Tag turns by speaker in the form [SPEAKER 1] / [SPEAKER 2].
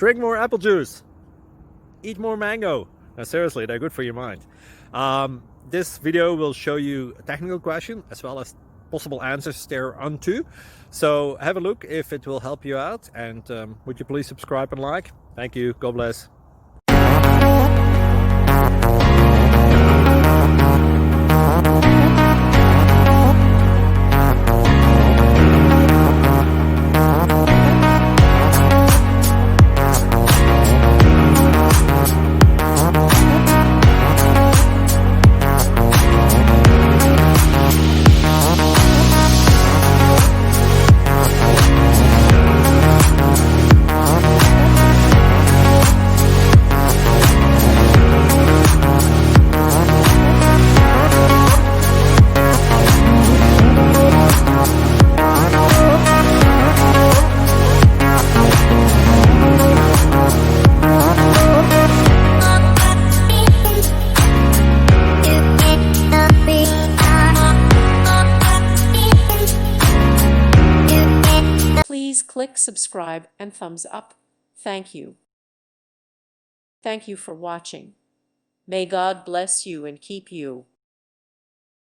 [SPEAKER 1] drink more apple juice, eat more mango. Now, seriously, they're good for your mind. This video will show you a technical question as well as possible answers thereunto. So have a look if it will help you out, and would you please subscribe and like? Thank you. God bless.
[SPEAKER 2] Please click subscribe and thumbs up. Thank you. Thank you for watching. May God bless you and keep you.